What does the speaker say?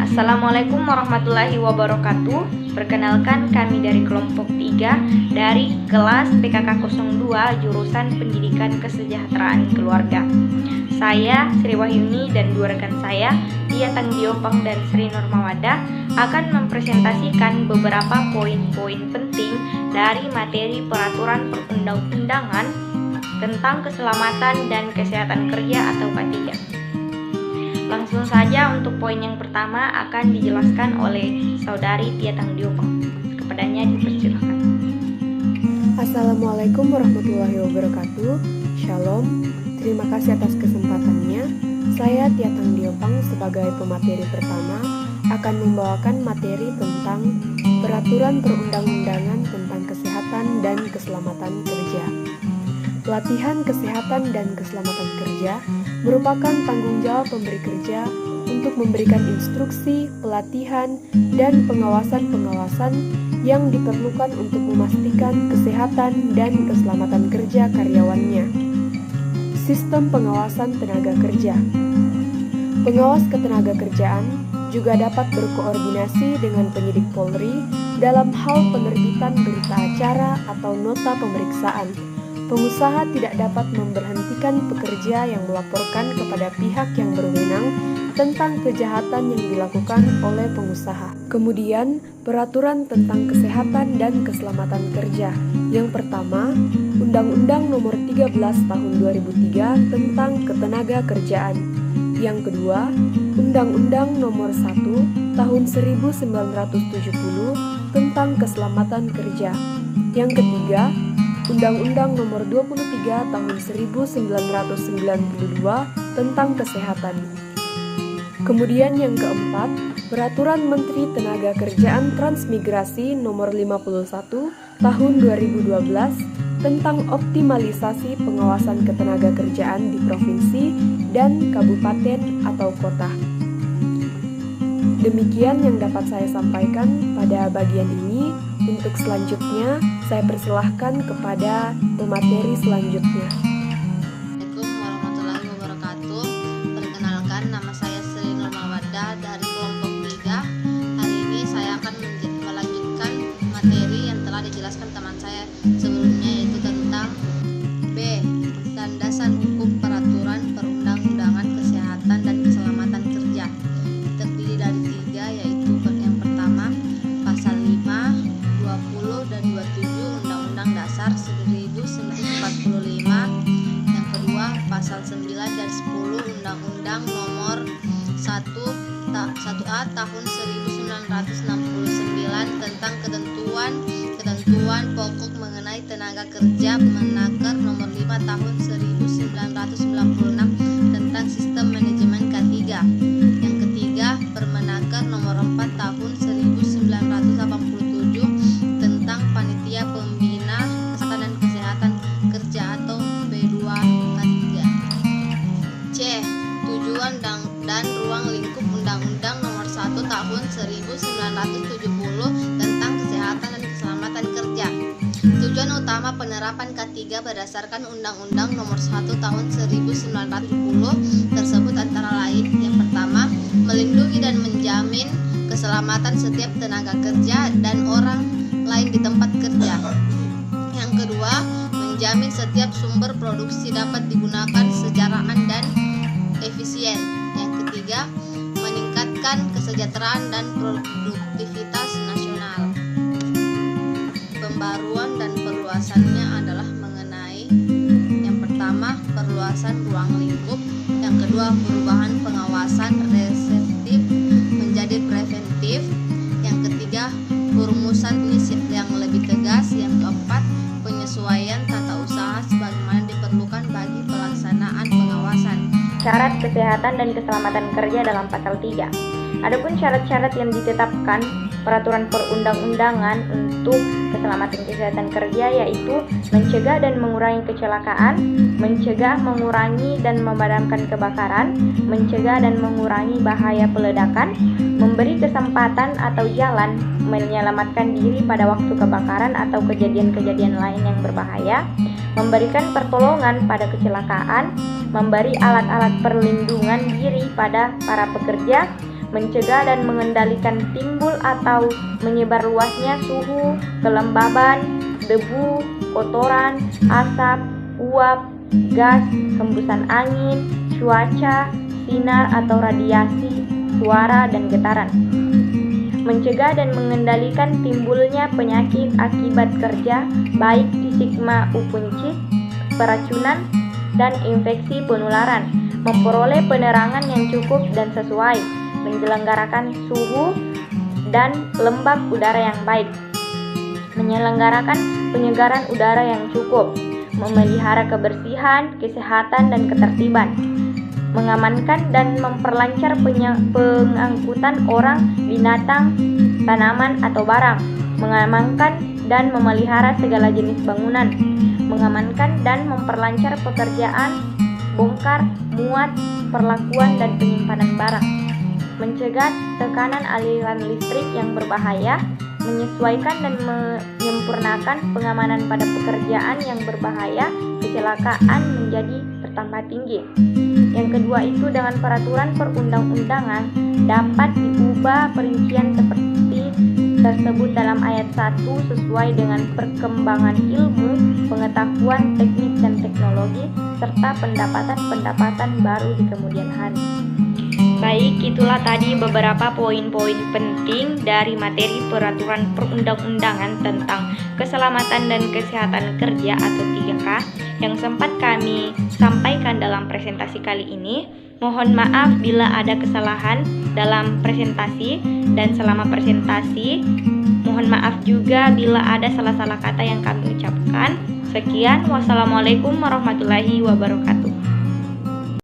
Assalamualaikum warahmatullahi wabarakatuh. Perkenalkan, kami dari kelompok 3 dari kelas PKK 02 jurusan Pendidikan Kesejahteraan Keluarga. Saya Sri Wahyuni dan dua rekan saya, Tia Tangdiopang dan Sri Nurmawada, akan mempresentasikan beberapa poin-poin penting dari materi peraturan perundang-undangan tentang keselamatan dan kesehatan kerja atau K3. Langsung saja untuk poin yang pertama akan dijelaskan oleh Saudari Tia Tangdiopang. Kepadanya dipersilakan. Assalamualaikum warahmatullahi wabarakatuh. Shalom. Terima kasih atas kesempatannya. Saya Tia Tangdiopang sebagai pemateri pertama akan membawakan materi tentang peraturan perundang-undangan tentang kesehatan dan keselamatan kerja. Pelatihan kesehatan dan keselamatan kerja merupakan tanggung jawab pemberi kerja untuk memberikan instruksi, pelatihan, dan pengawasan-pengawasan yang diperlukan untuk memastikan kesehatan dan keselamatan kerja karyawannya. Sistem pengawasan tenaga kerja. Pengawas ketenagakerjaan juga dapat berkoordinasi dengan penyidik Polri dalam hal penerbitan berita acara atau nota pemeriksaan. Pengusaha tidak dapat memberhentikan pekerja yang melaporkan kepada pihak yang berwenang tentang kejahatan yang dilakukan oleh pengusaha. Kemudian, peraturan tentang kesehatan dan keselamatan kerja. Yang pertama, Undang-Undang Nomor 13 Tahun 2003 tentang Ketenagakerjaan. Yang kedua, Undang-Undang Nomor 1 Tahun 1970 tentang Keselamatan Kerja. Yang ketiga, Undang-Undang Nomor 23 Tahun 1992 tentang Kesehatan. Kemudian yang keempat, Peraturan Menteri Tenaga-Kerjaan Transmigrasi Nomor 51 Tahun 2012 tentang optimalisasi pengawasan ketenagakerjaan di provinsi dan kabupaten atau kota. Demikian yang dapat saya sampaikan pada bagian ini. Untuk selanjutnya, saya persilahkan kepada pemateri selanjutnya. Assalamualaikum warahmatullahi wabarakatuh. Perkenalkan, nama saya Sri Nurmawada dari kelompok 3. Hari ini saya akan melanjutkan materi yang telah dijelaskan teman saya sebelumnya, yaitu tentang B. Landasan hukum peraturan perundang-undangan kesehatan dan keselamatan kerja. Terdiri dari 3, yaitu yang pertama, pasal 5, 20 dan 27 Undang-Undang Dasar 1945. Yang kedua, pasal 9 dan 10 Undang-Undang Nomor 1A Tahun 1969 tentang ketentuan pokok mengenai tenaga kerja, Permenaker Nomor 5 Tahun 1996 tentang sistem manajemen K3. Yang ketiga, Permenaker Nomor 4 Tahun 1987 tentang Panitia Pembina Kesehatan dan Kesehatan Kerja atau P2K3. C. Tujuan dan ruang lingkup Undang-Undang Nomor 1 Tahun 1970 tentang Kesehatan dan Keselamatan Kerja. Tujuan utama penerapan K3 berdasarkan Undang-Undang Nomor 1 Tahun 1970 tersebut antara lain: yang pertama, melindungi dan menjamin keselamatan setiap tenaga kerja dan orang lain di tempat kerja. Yang kedua, menjamin setiap sumber produksi dapat digunakan secara aman dan efisien. Yang ketiga, meningkatkan kesejahteraan dan produktivitas nasional. Pembaruan dan perluasannya adalah mengenai yang pertama, perluasan ruang lingkup. Yang kedua, perubahan pengawasan represif menjadi preventif. Yang ketiga, perumusan yang lebih tegas. Yang keempat, penyesuaian tata usaha sebagaimana diperlukan bagi pelaksanaan pengawasan. Syarat kesehatan dan keselamatan kerja dalam pasal 3. Adapun syarat-syarat yang ditetapkan peraturan perundang-undangan untuk keselamatan kesehatan kerja, yaitu mencegah dan mengurangi kecelakaan, mencegah, mengurangi dan memadamkan kebakaran, mencegah dan mengurangi bahaya peledakan, memberi kesempatan atau jalan menyelamatkan diri pada waktu kebakaran atau kejadian-kejadian lain yang berbahaya, memberikan pertolongan pada kecelakaan, memberi alat-alat perlindungan diri pada para pekerja, mencegah dan mengendalikan timbul atau menyebar luasnya suhu, kelembaban, debu, kotoran, asap, uap, gas, hembusan angin, cuaca, sinar atau radiasi, suara, dan getaran. Mencegah dan mengendalikan timbulnya penyakit akibat kerja, baik fisik maupun psikis, keracunan, dan infeksi penularan. Memperoleh penerangan yang cukup dan sesuai, menyelenggarakan suhu dan lembab udara yang baik, menyelenggarakan penyegaran udara yang cukup, memelihara kebersihan, kesehatan, dan ketertiban, mengamankan dan memperlancar pengangkutan orang, binatang, tanaman, atau barang, mengamankan dan memelihara segala jenis bangunan, mengamankan dan memperlancar pekerjaan, bongkar, muat, perlakuan, dan penyimpanan barang, mencegah tekanan aliran listrik yang berbahaya, menyesuaikan dan menyempurnakan pengamanan pada pekerjaan yang berbahaya, kecelakaan menjadi bertambah tinggi. Yang kedua itu dengan peraturan perundang-undangan dapat diubah perincian seperti tersebut dalam ayat 1 sesuai dengan perkembangan ilmu, pengetahuan, teknik, dan teknologi, serta pendapatan-pendapatan baru di kemudian hari. Baik, itulah tadi beberapa poin-poin penting dari materi peraturan perundang-undangan tentang keselamatan dan kesehatan kerja atau 3K yang sempat kami sampaikan dalam presentasi kali ini. Mohon maaf bila ada kesalahan dalam presentasi dan selama presentasi. Mohon maaf juga bila ada salah-salah kata yang kami ucapkan. Sekian, wassalamualaikum warahmatullahi wabarakatuh.